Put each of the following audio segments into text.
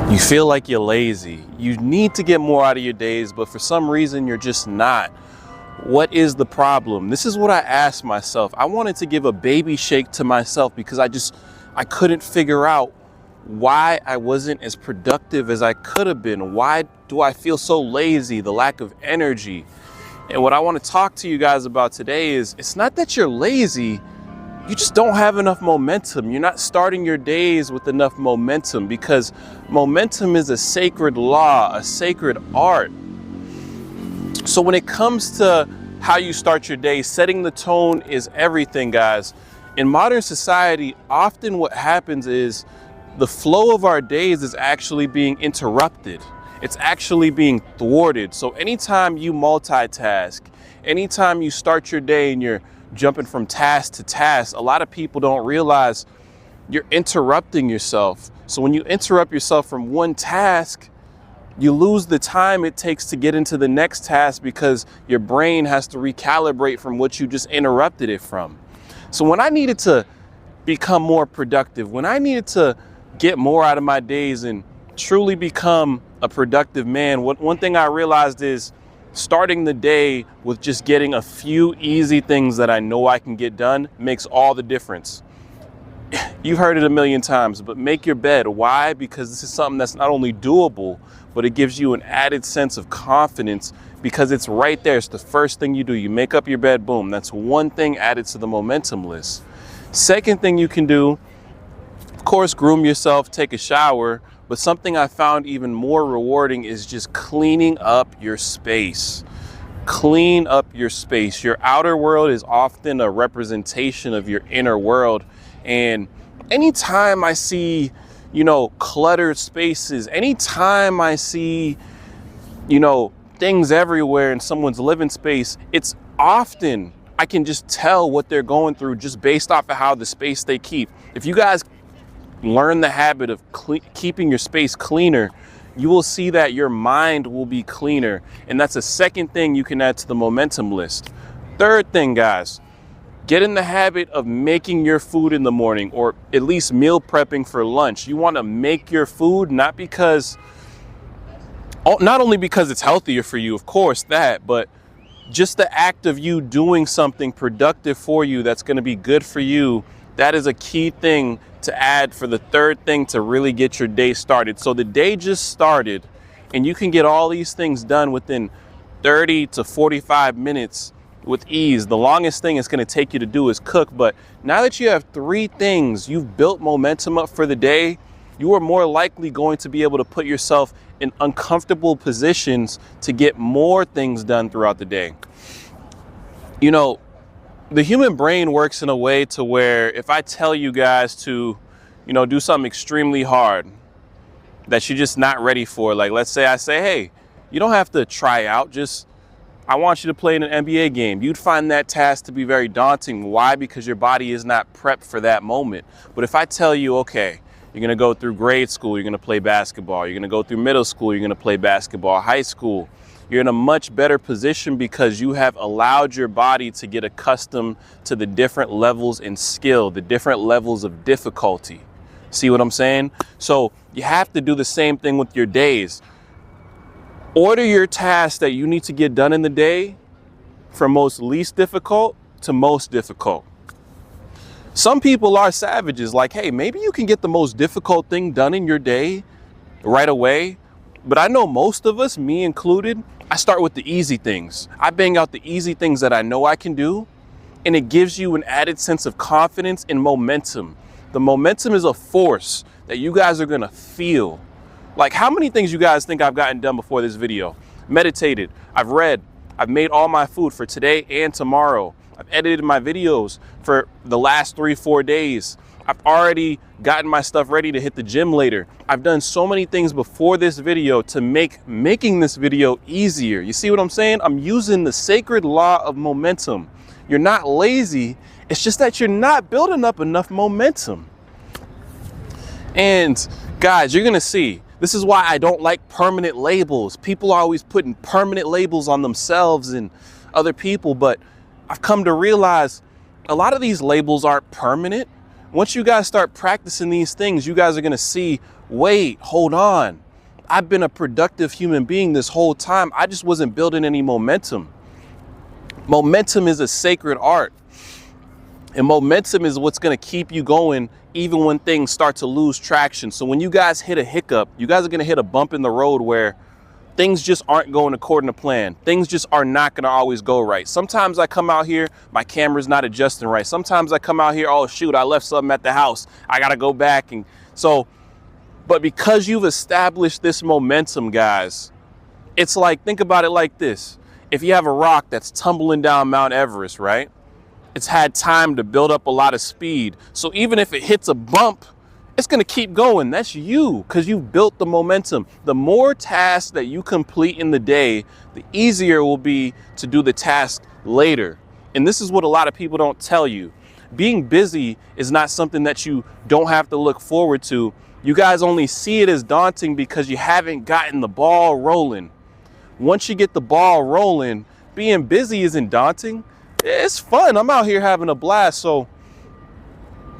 You feel like you're lazy. You need to get more out of your days, but for some reason you're just not. What is the problem? This is what I asked myself. I wanted to give a baby shake to myself because I couldn't figure out why I wasn't as productive as I could have been. Why do I feel so lazy? The lack of energy. And what I want to talk to you guys about today is it's not that you're lazy. You just don't have enough momentum. You're not starting your days with enough momentum, because momentum is a sacred law, a sacred art. So when it comes to how you start your day, setting the tone is everything, guys. In modern society, often what happens is the flow of our days is actually being interrupted. It's actually being thwarted. So anytime you multitask, anytime you start your day and you're jumping from task to task, a lot of people don't realize you're interrupting yourself. So when you interrupt yourself from one task, you lose the time it takes to get into the next task because your brain has to recalibrate from what you just interrupted it from. So when I needed to become more productive, when I needed to get more out of my days and truly become a productive man, one thing I realized is starting the day with just getting a few easy things that I know I can get done makes all the difference. You've heard it a million times, but make your bed. Why? Because this is something that's not only doable, but it gives you an added sense of confidence because it's right there. It's the first thing you do. You make up your bed, boom. That's one thing added to the momentum list. Second thing you can do, of course, groom yourself, take a shower. But something I found even more rewarding is just cleaning up your space. Clean up your space. Your outer world is often a representation of your inner world. And anytime I see, cluttered spaces, anytime I see, things everywhere in someone's living space, it's often, I can just tell what they're going through just based off of how the space they keep. If you guys learn the habit of keeping your space cleaner, you will see that your mind will be cleaner. And that's a second thing you can add to the momentum list. Third thing, guys, get in the habit of making your food in the morning, or at least meal prepping for lunch. You want to make your food not only because it's healthier for you, of course, but just the act of you doing something productive for you that's going to be good for you. That is a key thing to add for the third thing to really get your day started. So the day just started and you can get all these things done within 30 to 45 minutes with ease. The longest thing it's going to take you to do is cook. But now that you have three things, you've built momentum up for the day, you are more likely going to be able to put yourself in uncomfortable positions to get more things done throughout the day. The human brain works in a way to where if I tell you guys to, do something extremely hard that you're just not ready for, like let's say I say, hey, you don't have to try out, I want you to play in an NBA game. You'd find that task to be very daunting. Why? Because your body is not prepped for that moment. But if I tell you, okay, you're going to go through grade school, you're going to play basketball, you're going to go through middle school, you're going to play basketball, high school, you're in a much better position because you have allowed your body to get accustomed to the different levels in skill, the different levels of difficulty. See what I'm saying? So you have to do the same thing with your days. Order your tasks that you need to get done in the day from most least difficult to most difficult. Some people are savages, like, hey, maybe you can get the most difficult thing done in your day right away. But I know most of us, me included, I start with the easy things. I bang out the easy things that I know I can do, and it gives you an added sense of confidence and momentum. The momentum is a force that you guys are gonna feel. Like, how many things you guys think I've gotten done before this video? Meditated, I've read, I've made all my food for today and tomorrow. I've edited my videos for the last 3-4 days. I've already gotten my stuff ready to hit the gym later. I've done so many things before this video to make making this video easier. You see what I'm saying? I'm using the sacred law of momentum. You're not lazy. It's just that you're not building up enough momentum. And guys, you're gonna see, this is why I don't like permanent labels. People are always putting permanent labels on themselves and other people, but I've come to realize a lot of these labels aren't permanent. Once you guys start practicing these things, you guys are going to see wait, hold on. I've been a productive human being this whole time. I just wasn't building any momentum. Momentum is a sacred art. And momentum is what's going to keep you going even when things start to lose traction. So when you guys hit a hiccup, you guys are going to hit a bump in the road where things just aren't going according to plan. Things just are not going to always go right. Sometimes I come out here, my camera's not adjusting right. Sometimes I come out here, oh shoot, I left something at the house. I got to go back. And so, but because you've established this momentum, guys, it's like, think about it like this. If you have a rock that's tumbling down Mount Everest, right? It's had time to build up a lot of speed. So even if it hits a bump, it's going to keep going. That's you, because you've built the momentum. The more tasks that you complete in the day, the easier it will be to do the task later. And this is what a lot of people don't tell you. Being busy is not something that you don't have to look forward to. You guys only see it as daunting because you haven't gotten the ball rolling. Once you get the ball rolling, being busy isn't daunting. It's fun. I'm out here having a blast. So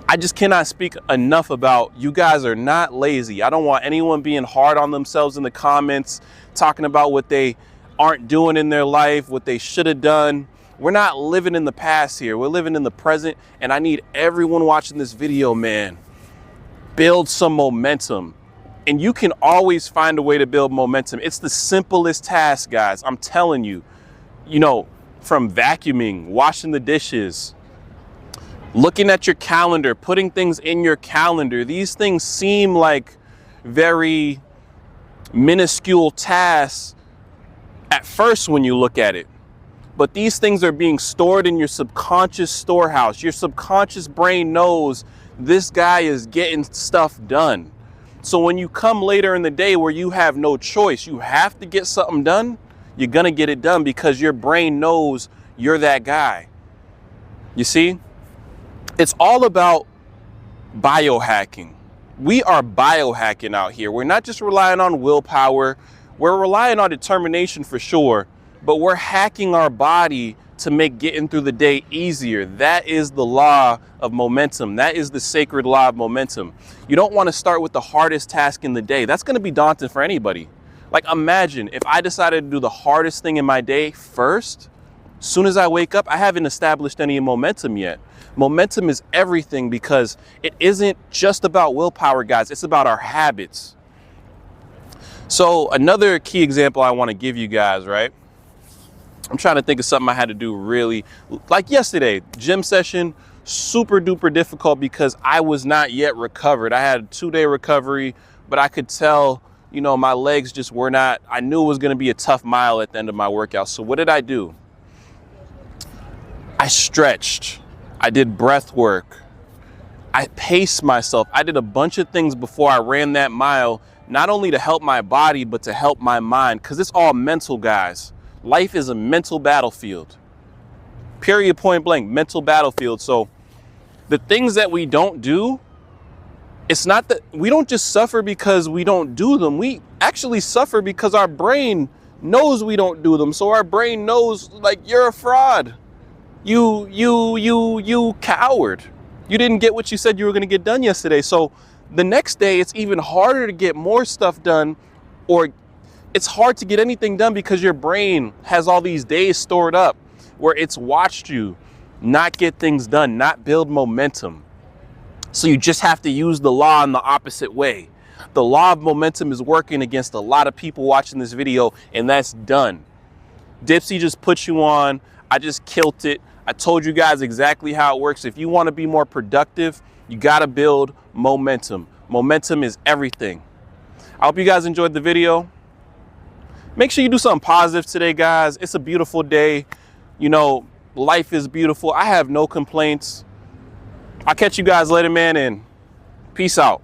I just cannot speak enough about you guys are not lazy. I don't want anyone being hard on themselves in the comments, talking about what they aren't doing in their life, what they should have done. We're not living in the past here. We're living in the present. And I need everyone watching this video, man, build some momentum. And you can always find a way to build momentum. It's the simplest task, guys. I'm telling you, from vacuuming, washing the dishes, looking at your calendar, putting things in your calendar. These things seem like very minuscule tasks at first when you look at it. But these things are being stored in your subconscious storehouse. Your subconscious brain knows this guy is getting stuff done. So when you come later in the day where you have no choice, you have to get something done, you're going to get it done because your brain knows you're that guy. You see? It's all about biohacking. We are biohacking out here. We're not just relying on willpower. We're relying on determination for sure, but we're hacking our body to make getting through the day easier. That is the law of momentum. That is the sacred law of momentum. You don't want to start with the hardest task in the day. That's going to be daunting for anybody. Like, imagine if I decided to do the hardest thing in my day first. As soon as I wake up, I haven't established any momentum yet. Momentum is everything because it isn't just about willpower, guys. It's about our habits. So another key example I want to give you guys, right? I'm trying to think of something I had to do really, like yesterday, gym session, super duper difficult because I was not yet recovered. I had a 2-day recovery, but I could tell, my legs just were not, I knew it was going to be a tough mile at the end of my workout. So what did I do? I stretched. I did breath work. I paced myself. I did a bunch of things before I ran that mile, not only to help my body, but to help my mind, because it's all mental, guys. Life is a mental battlefield. Period, point blank, mental battlefield. So the things that we don't do, it's not that we don't just suffer because we don't do them. We actually suffer because our brain knows we don't do them. So our brain knows, like, you're a fraud. You coward. You didn't get what you said you were going to get done yesterday. So the next day, it's even harder to get more stuff done, or it's hard to get anything done because your brain has all these days stored up where it's watched you not get things done, not build momentum. So you just have to use the law in the opposite way. The law of momentum is working against a lot of people watching this video, and that's done. Dipsy just put you on. I just killed it. I told you guys exactly how it works. If you want to be more productive, you got to build momentum. Momentum is everything. I hope you guys enjoyed the video. Make sure you do something positive today, guys. It's a beautiful day. Life is beautiful. I have no complaints. I'll catch you guys later, man, and peace out.